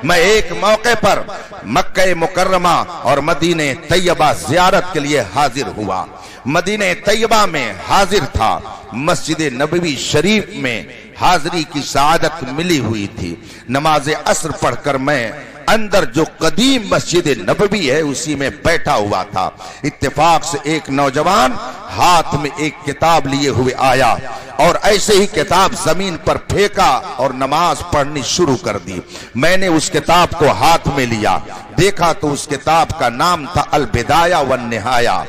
मैं एक मौके पर मक्के मुकर्रमा और मदीने तैयबा ज़ियारत के लिए हाजिर हुआ। मदीने तैयबा में हाजिर था, मस्जिद नबवी शरीफ में हाजिरी की सआदत मिली हुई थी। नमाज असर पढ़कर मैं अंदर जो कदीम मस्जिद नबवी है उसी में बैठा हुआ था। इत्तेफाक से एक नौजवान हाथ में एक किताब लिए हुए आया और ऐसे ही किताब जमीन पर फेंका और नमाज पढ़नी शुरू कर दी। मैंने उस किताब को हाथ में लिया, देखा तो उस किताब का नाम था अल बिदाया वन निहाया।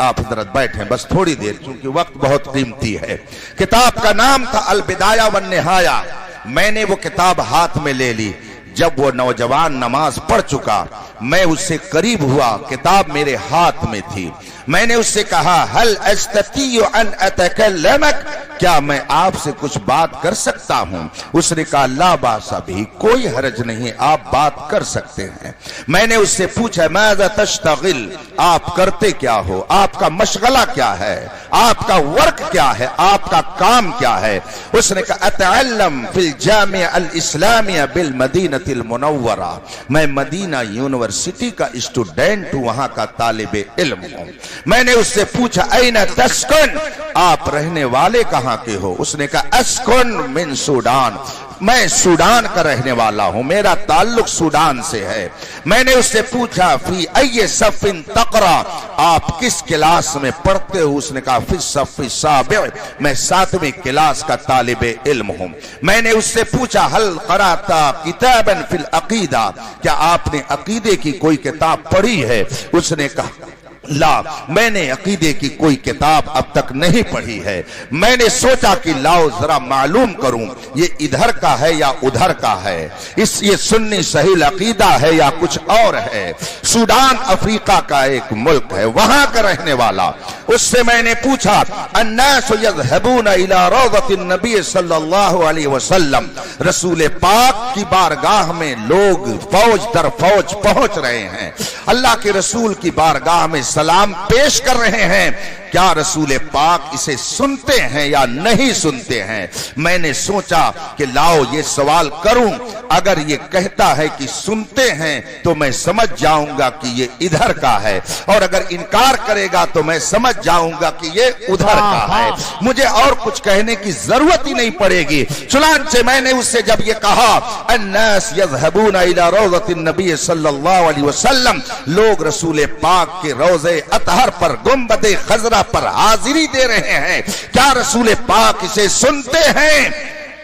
आप हजरत बैठे बस थोड़ी देर, क्योंकि वक्त बहुत कीमती है। किताब का नाम था अल बिदाया वन निहाया। मैंने वो किताब हाथ में ले ली। जब वो नौजवान नमाज पढ़ चुका, मैं उससे करीब हुआ, किताब मेरे हाथ में थी। मैंने उससे कहा हल अस्ततियु अन अतकल्लमक, क्या मैं आपसे कुछ बात कर सकता हूं? उसने कहा ला बासा भी, कोई हरज नहीं, आप बात कर सकते हैं। मैंने उससे पूछा माज़ा तश्तगिल, आप करते क्या हो, आपका मशगला क्या है, आपका वर्क क्या है, आपका काम क्या है? उसने कहा अतअल्लम फिल जामिया अल इस्लामिया बिल मदीनतिल मुनव्वरा, मैं मदीना यूनिवर्सिटी का स्टूडेंट हूं, वहां का तालिबे इल्म हूं। मैंने उससे पूछा ऐना तस्कुन, आप रहने वाले कहां के हो? उसने कहा अस्कुन मिन सूडान, मैं सूडान का रहने वाला हूं, मेरा ताल्लुक सूडान से है। मैंने उससे पूछा फी अय्य सफ़िन तक़रा, आप किस क्लास में पढ़ते हो? उसने कहा फी सफ़ी साबिअ, मैं 7वीं क्लास का तालिबे इल्म हूं। मैंने उससे पूछा हल क़राता किताबन फिल अक़ीदा, क्या आपने अक़ीदे की कोई किताब पढ़ी है? उसने कहा ला, मैंने अकीदे की कोई किताब अब तक नहीं पढ़ी है। मैंने सोचा कि लाओ जरा मालूम करूं ये इधर का है या उधर का है, ये सुन्नी सही अकीदा है या कुछ और है। सूडान अफ्रीका का एक मुल्क है, वहां का रहने वाला। उससे मैंने पूछा अन्नास यज़हबूना इला रौज़तिन नबी सल्लल्लाहु अलैहि वसल्लम, रसूल पाक की बारगाह में लोग फौज दर फौज पहुंच रहे हैं, अल्लाह के रसूल की बारगाह में सलाम पेश कर रहे हैं, क्या रसूल पाक इसे सुनते हैं या नहीं सुनते हैं? मैंने सोचा कि लाओ ये सवाल करूं, अगर ये कहता है कि सुनते हैं तो मैं समझ जाऊंगा कि ये इधर का है, और अगर इनकार करेगा तो मैं समझ जाऊंगा कि ये उधर का है। मुझे और कुछ कहने की जरूरत ही नहीं पड़ेगी। चुनांचे मैंने उससे जब ये कहा अन्नास यज़हबूना इला रौज़तिन नबी सल्लल्लाहु अलैहि वसल्लम, लोग रसूल पाक के रोज़े अतहर पर गुंबदे खजरा पर हाजिरी दे रहे हैं, क्या रसूल पाक इसे सुनते हैं?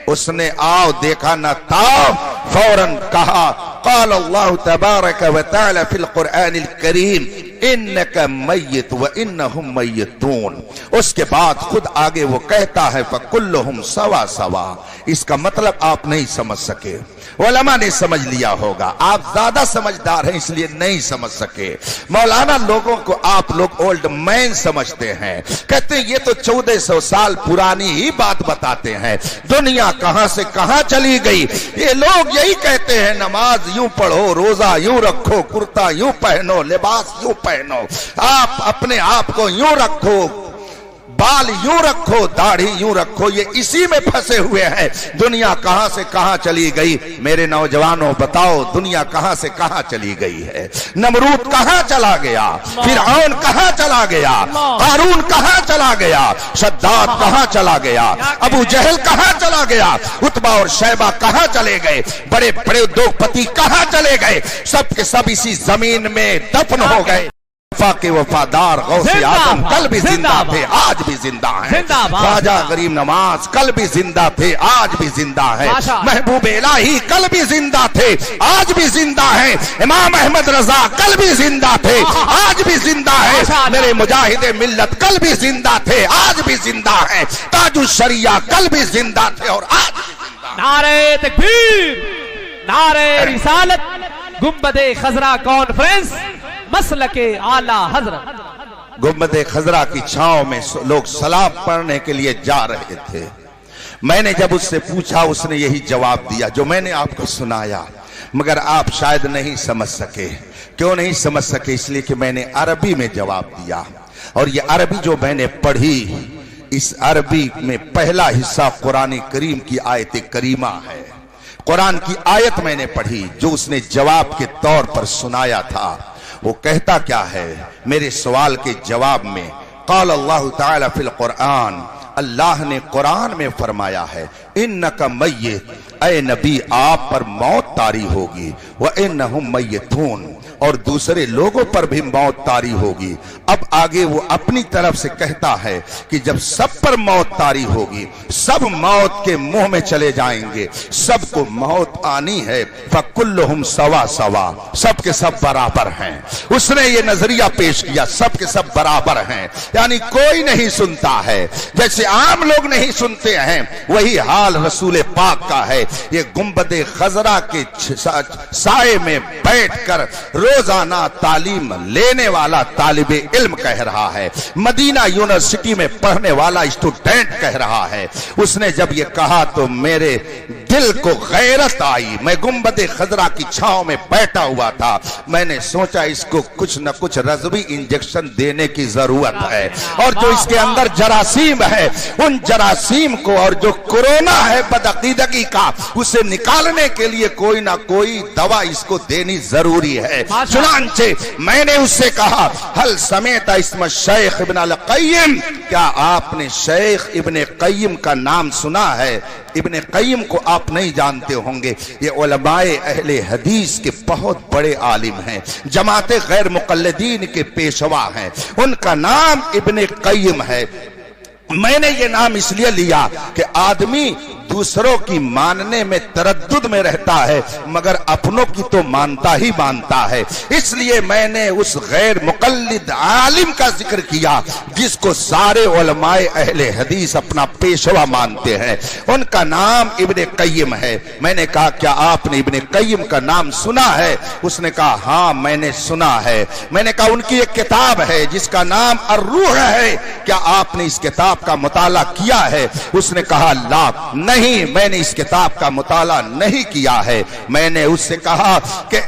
उसने आओ देखा न ताओ फौरन कहा क़ाल अल्लाहु तबारक व तआला फिल कुरआनिल करीम इन्नका मय्यित व इन्नहुम मय्यितून। उसके बाद खुद आगे वो कहता है फकुल्लुहुम सवा सवा। इसका मतलब आप नहीं समझ सके, उलमा ने समझ लिया होगा, आप ज्यादा समझदार हैं इसलिए नहीं समझ सके। मौलाना लोगों को आप लोग ओल्ड मैन समझते हैं, कहते हैं ये तो 1400 साल पुरानी ही बात बताते हैं, दुनिया कहां से कहां चली गई। ये लोग यही कहते हैं नमाज यूं पढ़ो, रोजा यूं रखो, कुर्ता यूं पहनो, लिबास यूं पहनो, आप अपने आप को यूं रखो, बाल यूं रखो, दाढ़ी यूं रखो, ये इसी में फंसे हुए हैं। दुनिया कहां से कहां चली गई? मेरे नौजवानों बताओ दुनिया कहां से कहां चली गई है? नमरूद कहां चला गया? फिरऔन कहां चला गया? कारून कहां चला गया? शद्दाद कहां चला गया? अबू जहल कहां चला गया? उतबा और शैबा कहां चले गए? बड़े बड़े उद्योगपति कहां चले गए? सब के सब इसी जमीन में दफन हो गए। के वफादार गौसे आजम कल भी जिंदा थे, आज भी जिंदा हैं। ख्वाजा गरीब नवाज कल भी जिंदा थे, आज भी जिंदा है। महबूब इलाही कल भी जिंदा थे, आज भी जिंदा हैं। इमाम अहमद रजा कल भी जिंदा थे, आज भी जिंदा है। मेरे मुजाहिदे मिल्लत कल भी जिंदा थे, आज भी जिंदा है। ताजुल शरिया कल भी जिंदा थे और आज भी जिंदा है। नारे तकबीर, नारे रिसालत, गुंबदे खजरा कॉन्फ्रेंस, मसलके आला हजरत। गुंबदे खजरा की छांव में लोग सलाम पढ़ने के लिए जा रहे थे। मैंने जब उससे पूछा उसने यही जवाब दिया जो मैंने आपको सुनाया, मगर आप शायद नहीं समझ सके। क्यों नहीं समझ सके? इसलिए कि मैंने अरबी में जवाब दिया, और ये अरबी जो मैंने पढ़ी, इस अरबी में पहला हिस्सा कुरान करीम की आयत करीमा है। कुरान की आयत मैंने पढ़ी जो उसने जवाब के तौर पर सुनाया था। वो कहता क्या है मेरे सवाल के जवाब में? क़ाल अल्लाह ताला फिल कुरान, अल्लाह ने कुरान में फरमाया है, इन्नका मय्यित, ऐ नबी आप पर मौत तारी होगी, व इन्नहुम मय्यितून, और दूसरे लोगों पर भी मौत तारी होगी। अब आगे वो अपनी तरफ से कहता है कि जब सब पर मौत तारी होगी, सब मौत के मुंह में चले जाएंगे, सबको मौत आनी है, फकुल्लुहुम सवा सवा, सब के सब बराबर हैं। उसने ये नजरिया पेश किया, सब के सब बराबर हैं, यानी कोई नहीं सुनता है। जैसे आम लोग नहीं सुनते हैं, वही हाल रसूल पाक का है। ये गुंबदे खजरा के साए में बैठकर रोजाना तालीम लेने वाला तालिबे इल्म कह रहा है, मदीना यूनिवर्सिटी में पढ़ने वाला स्टूडेंट कह रहा है। उसने जब ये कहा तो मेरे दिल को गैरत आई। मैं गुंबदे खजरा की छांव में बैठा हुआ था, मैंने सोचा इसको कुछ न कुछ रज़वी इंजेक्शन देने की जरूरत है, और जो इसके अंदर जरासीम है उन जरासीम को, और जो कोरोना है बदअकीदगी का, उसे निकालने के लिए कोई ना कोई दवा इसको देनी जरूरी है। चुनांचे मैंने उससे कहा, हल समेत इस्म शेख इब्न अल क़य्यिम, क्या आपने शेख इब्न क़य्यिम का नाम सुना है? इब्न क़य्यिम को आप नहीं जानते होंगे, ये उलमाए अहले हदीस के बहुत बड़े आलिम हैं, जमाते गैर मुक़ल्लिदीन के पेशवा हैं, उनका नाम इब्न क़य्यिम है। मैंने ये नाम इसलिए लिया कि आदमी दूसरों की मानने में तरद्दुद में रहता है, मगर अपनों की तो मानता ही मानता है। इसलिए मैंने उस गैर मुक़ल्लिद आलिम का जिक्र किया जिसको सारे उलमाए अहले हदीस अपना पेशवा मानते हैं, उनका नाम इब्न क़य्यिम है। मैंने कहा क्या आपने इब्न क़य्यिम का नाम सुना है? उसने कहा हाँ मैंने सुना है। मैंने कहा उनकी एक किताब है जिसका नाम अर्रूह है, क्या आपने इस किताब का मुताला किया है? उसने कहा ला, नहीं मैंने इस किताब का मुताला नहीं किया है। मैंने उससे कहा कि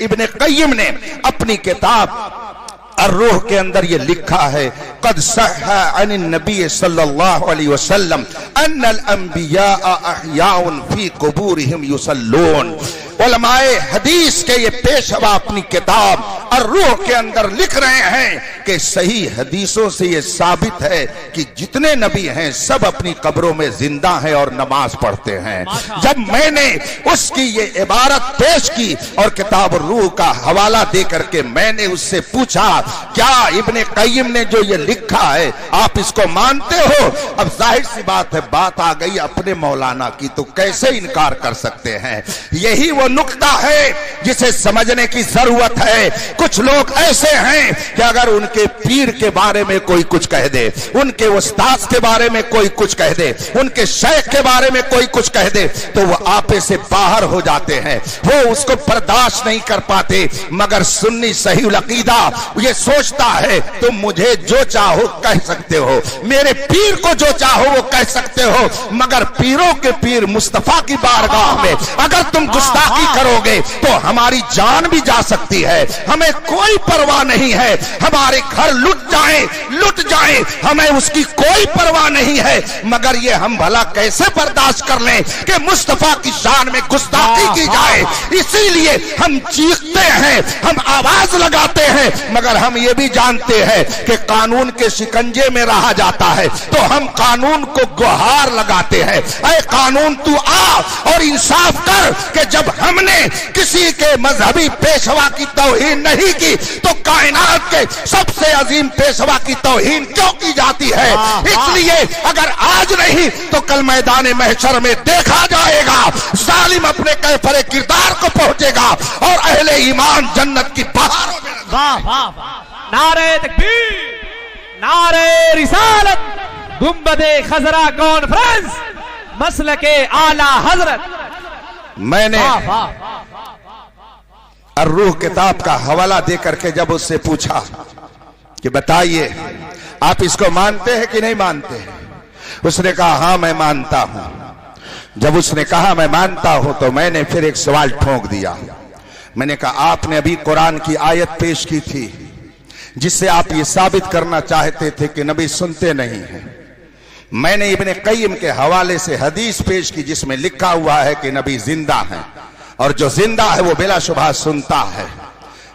इब्न क़य्यिम ने अपनी किताब अर्रूह के अंदर ये लिखा है, कद सह्हा अन नबी सल्लल्लाहु अलैहि वसल्लम अन्नल अंबिया अहयाउन फी कुबूरिहिम युसल्लून। उलमाए हदीस के ये पेशवा अपनी किताब अर्रूह के अंदर लिख रहे हैं कि सही हदीसों से ये साबित है कि जितने नबी हैं सब अपनी कब्रों में जिंदा हैं और नमाज पढ़ते हैं। जब मैंने उसकी ये इबारत पेश की और किताब अर्रूह का हवाला दे करके मैंने उससे पूछा क्या इब्न क़य्यिम ने जो ये लिखा है आप इसको मानते हो? अब जाहिर सी बात है, बात आ गई अपने मौलाना की, तो कैसे इनकार कर सकते हैं? यही वो नुक्ता है जिसे समझने की जरूरत है। कुछ लोग ऐसे हैं कि अगर उनके पीर के बारे में कोई कुछ कह दे, उनके उस्ताद के बारे में कोई कुछ कह दे, उनके शेख के बारे में कोई कुछ कह दे, तो वो आपे से बाहर हो जाते हैं, वो उसको बर्दाश्त नहीं कर पाते। मगर सुन्नी सही अकीदा ये सोचता है तुम मुझे जो चाहो कह सकते हो, मेरे पीर को जो चाहो वो कह सकते हो, मगर पीरों के पीर मुस्तफा की बारगाह में अगर तुम गुस्ताखी करोगे तो हमारी जान भी जा सकती है। हमें कोई परवाह नहीं है, हमारे घर लुट जाए हमें उसकी कोई परवाह नहीं है, मगर ये हम भला कैसे बर्दाश्त कर लें कि मुस्तफा की शान में गुस्ताखी की जाए। इसीलिए हम चीखते हैं, हम आवाज लगाते हैं, मगर हम ये भी जानते हैं कि कानून के शिकंजे में रहा जाता है, तो हम कानून को गुहार लगाते हैं, ऐ कानून तू आ और इंसाफ कर कि जब हमने किसी के मजहबी पेशवा की तौहीन नहीं की तो कायनात के सबसे अजीम पेशवा की तौहीन क्यों की जाती है? इसलिए अगर आज नहीं तो कल मैदान महशर में देखा जाएगा, जालिम अपने कैफरे किरदार को पहुंचेगा और अहले ईमान जन्नत की पहाड़ों में। वाह वाह वाह, नारे तकबीर, नारे रिसालत, गुंबदे खजरा कॉन्फ्रेंस, मसलके आला हजरत। मैंने अर्रूह किताब का हवाला दे करके जब उससे पूछा कि बताइए आप इसको मानते हैं कि नहीं मानते हैं, उसने कहा हाँ मैं मानता हूं। जब उसने कहा मैं मानता हूं तो मैंने फिर एक सवाल ठोक दिया। मैंने कहा आपने अभी कुरान की आयत पेश की थी जिससे आप ये साबित करना चाहते थे कि नबी सुनते नहीं हैं, मैंने इब्ने क़य्यिम के हवाले से हदीस पेश की जिसमें लिखा हुआ है कि नबी जिंदा है और जो जिंदा है वो बिलाशुबह सुनता है।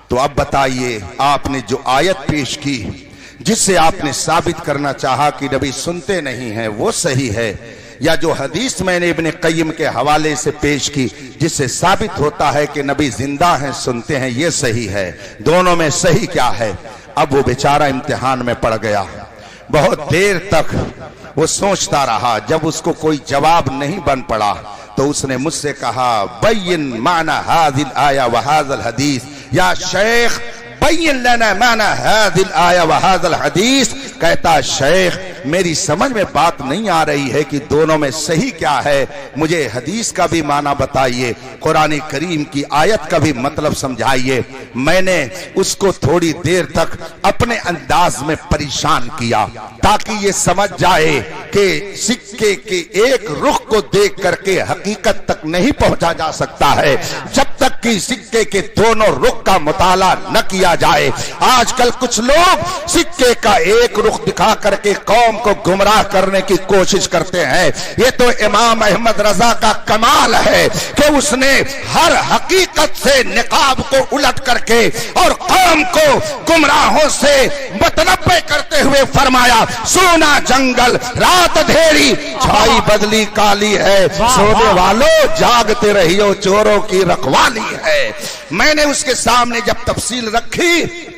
तो अब बताइए, आपने जो आयत पेश की जिससे आपने साबित करना चाहा कि नबी सुनते नहीं हैं वो सही है, या जो हदीस मैंने इब्ने क़य्यिम के हवाले से पेश की जिससे साबित होता है कि नबी जिंदा हैं सुनते हैं ये सही है? दोनों में सही क्या है? अब वो बेचारा इम्तिहान में पड़ गया। बहुत देर तक वो सोचता रहा। जब उसको कोई जवाब नहीं बन पड़ा तो उसने मुझसे कहा, बय्यिन माना हाज़िल आया व हाज़ल हदीस, या शेख बय्यिन लना माना हाज़िल आया व हाज़ल हदीस। कहता, शेख मेरी समझ में बात नहीं आ रही है कि दोनों में सही क्या है, मुझे हदीस का भी माना बताइए, कुरान करीम की आयत का भी मतलब समझाइए। मैंने उसको थोड़ी देर तक अपने अंदाज में परेशान किया ताकि ये समझ जाए कि सिक्के के एक रुख को देख करके हकीकत तक नहीं पहुंचा जा सकता है जब तक कि सिक्के के दोनों रुख का मुताला न किया जाए। आजकल कुछ लोग सिक्के का एक रुख दिखा करके कौम को गुमराह करने की कोशिश करते हैं। ये तो इमाम अहमद रजा का कमाल है कि उसने हर हकीकत से निकाब को उलट करके और कौम को गुमराहों से मुतनब्बे करते हुए फरमाया, सोना जंगल रात अंधेरी छाई बदली काली है, सोने वालों जागते रहियो चोरों की रखवाली है। मैंने उसके सामने जब तफसील रखी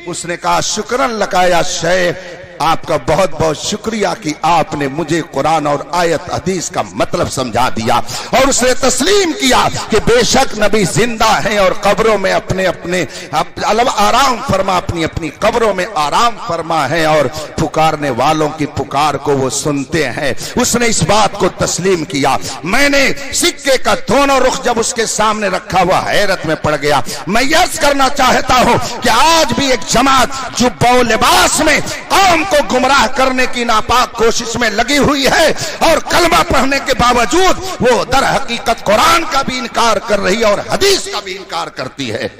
उसने कहा, शुक्रन लकाया शेख, आपका बहुत बहुत शुक्रिया कि आपने मुझे कुरान और आयत हदीस का मतलब समझा दिया। और उसने तस्लीम किया कि बेशक नबी जिंदा हैं और कब्रों में अपने अपने आराम फरमा, अपनी अपनी कब्रों में आराम फरमा है और पुकारने वालों की पुकार को वो सुनते हैं। उसने इस बात को तस्लीम किया। मैंने सिक्के का दोनों रुख जब उसके सामने रखा हुआ हैरत में पड़ गया। मैं यर्ज करना चाहता हूं कि आज भी एक जमात जुब्बा लिबास में कौम को गुमराह करने की नापाक कोशिश में लगी हुई है और कलमा पढ़ने के बावजूद वो दर हकीकत कुरान का भी इनकार कर रही है और हदीस का भी इनकार करती है।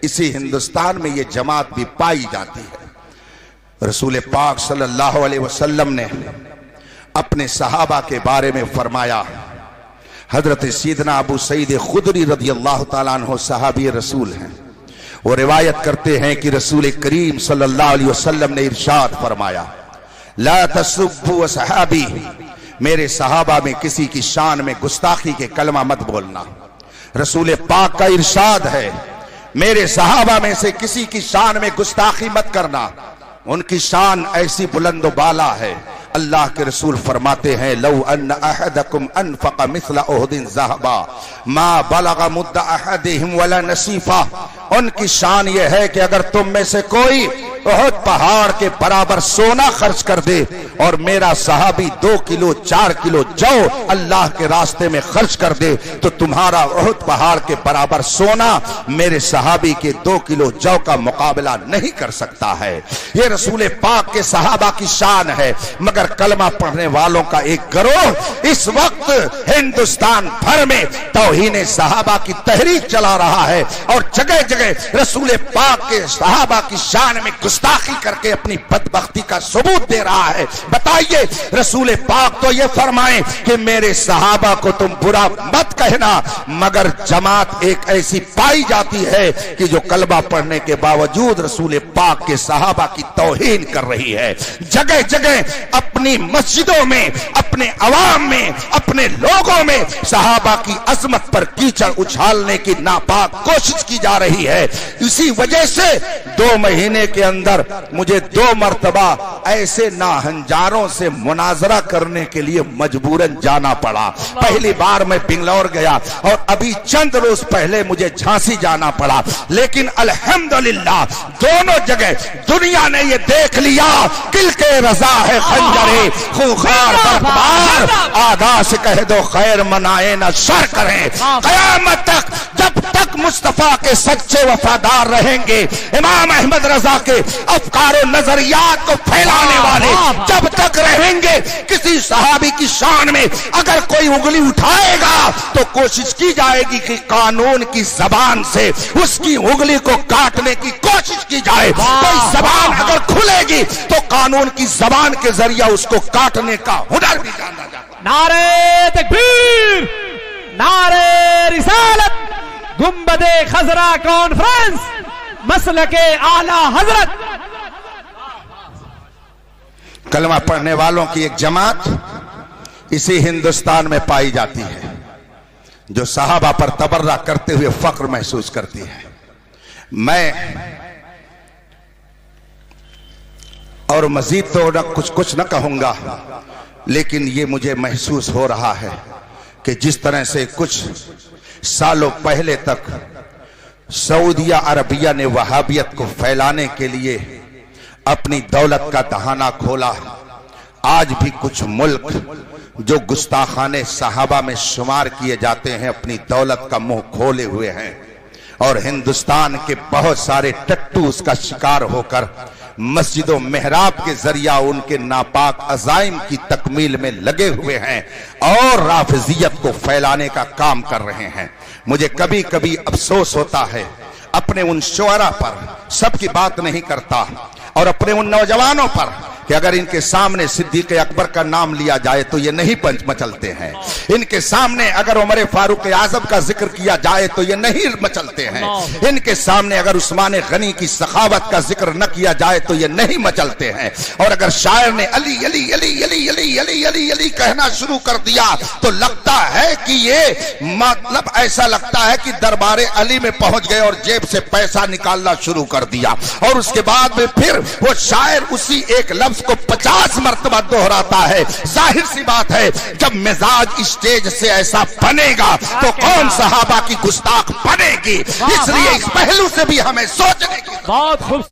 इसी हिंदुस्तान में ये जमात भी पाई जाती है। रसूल पाक सल्लल्लाहु अलैहि वसल्लम ने अपने सहाबा के बारे में फरमाया, हजरत सैयदना अबू सईद खुदरी रज़ियल्लाहु ताला अन्हु सहाबी रसूल हैं। वो रिवायत करते हैं कि रसूल करीम सल्लल्लाहु अलैहि वसल्लम ने इरशाद फरमाया, ला तसुब्बु सहाबी, मेरे सहाबा में किसी की शान में गुस्ताखी के कलमा मत बोलना। रसूल पाक का इरशाद है, मेरे सहाबा में से किसी की शान में गुस्ताखी मत करना। उनकी शान ऐसी बुलंद बाला है। अल्लाह के रसूल फरमाते हैं, लौ अन्न अहदकुम अनफक़ मिस्ल उहदिन ज़हबा मा बलग़ मुद्द अहदिहिम वला नसीफा। उनकी शान यह है कि अगर तुम में से कोई उहद पहाड़ के बराबर सोना खर्च कर दे और मेरा सहाबी 2 किलो 4 किलो जौ अल्लाह के रास्ते में खर्च कर दे तो तुम्हारा उहद पहाड़ के बराबर सोना मेरे सहाबी के 2 किलो जौ का मुकाबला नहीं कर सकता है। ये रसूल पाक के सहाबा की शान है। मगर कलमा पढ़ने वालों का एक गिरोह इस वक्त हिंदुस्तान भर में तौहीन सहाबा की तहरीक चला रहा है और जगह जगह रसूल पाक के सहाबा की शान में गुस्ताखी करके अपनी बदबख्ती का सबूत दे रहा है। बताइए, रसूल पाक तो ये फरमाए कि मेरे सहाबा को तुम बुरा मत कहना, मगर जमात एक ऐसी पाई जाती है कि जो कलमा पढ़ने के बावजूद रसूल पाक के सहाबा की तौहीन कर रही है। जगह जगह अपनी मस्जिदों में, अपने अवाम में, अपने लोगों में सहाबा की अजमत पर कीचड़ उछालने की नापाक कोशिश की जा रही है। इसी वजह से 2 महीने के अंदर मुझे 2 मर्तबा ऐसे नाहंजारों से मुनाजरा करने के लिए मजबूरन जाना पड़ा। पहली बार मैं बिंगलौर गया और अभी चंद रोज पहले मुझे झांसी जाना पड़ा। लेकिन अल्हम्दुलिल्लाह दोनों जगह दुनिया ने ये देख लिया, किल के रजा है खंजरे खूंखार बर्बाद, आधा से कह दो खैर मनाए ना शर करें। कयामत तक जब तक तक मुस्तफा के सच्चे वफादार रहेंगे, इमाम अहमद रजा के अफकार और नजरियात को फैलाने वाले जब तक रहेंगे, किसी सहाबी की शान में अगर कोई उंगली उठाएगा तो कोशिश की जाएगी कि कानून की जबान से उसकी उंगली को काटने की कोशिश की जाए। कोई जबान अगर खुलेगी तो कानून की जबान के जरिए उसको काटने का हुनर भी जाना जाता है। नारे तकबीर, नारे रिसालत, गुंबदे खजरा कॉन्फ्रेंस, मसलके आला हजरत। कलमा पढ़ने वालों की एक जमात इसी हिंदुस्तान में पाई जाती है जो सहाबा पर तबर्रा करते हुए फख्र महसूस करती है। मैं और मजीद तो न कुछ न कहूंगा, लेकिन ये मुझे महसूस हो रहा है कि जिस तरह से कुछ सालों पहले तक सऊदिया अरबिया ने वहाबियत को फैलाने के लिए अपनी दौलत का दहाना खोला, आज भी कुछ मुल्क जो गुस्ताखाने सहाबा में शुमार किए जाते हैं अपनी दौलत का मुंह खोले हुए हैं, और हिंदुस्तान के बहुत सारे टट्टू उसका शिकार होकर मस्जिदों मेहराब के जरिया उनके नापाक अजाइम की तकमील में लगे हुए हैं और राफिजियत को फैलाने का काम कर रहे हैं। मुझे कभी कभी अफसोस होता है अपने उन शुअरा पर, सबकी बात नहीं करता, और अपने उन नौजवानों पर कि अगर इनके सामने सिद्दीक अकबर का नाम लिया जाए तो ये नहीं पंच मचलते हैं, इनके सामने अगर उमर फारूक आजम का जिक्र किया जाए तो ये नहीं मचलते हैं, इनके सामने अगर उस्मान गनी की सखावत का जिक्र न किया जाए तो ये नहीं मचलते हैं, और अगर शायर ने अली अली अली अली अली अली अली अली कहना शुरू कर दिया तो लगता है कि ये मतलब ऐसा लगता है कि दरबारे अली में पहुंच गए और जेब से पैसा निकालना शुरू कर दिया, और उसके बाद में फिर वो शायर उसी एक लफ्ज को 50 मरतबा दोहराता है। जाहिर सी बात है जब मिजाज स्टेज से ऐसा बनेगा तो कौन सहाबा की गुस्ताख बनेगी। इसलिए इस पहलू से भी हमें सोचने की बहुत खूब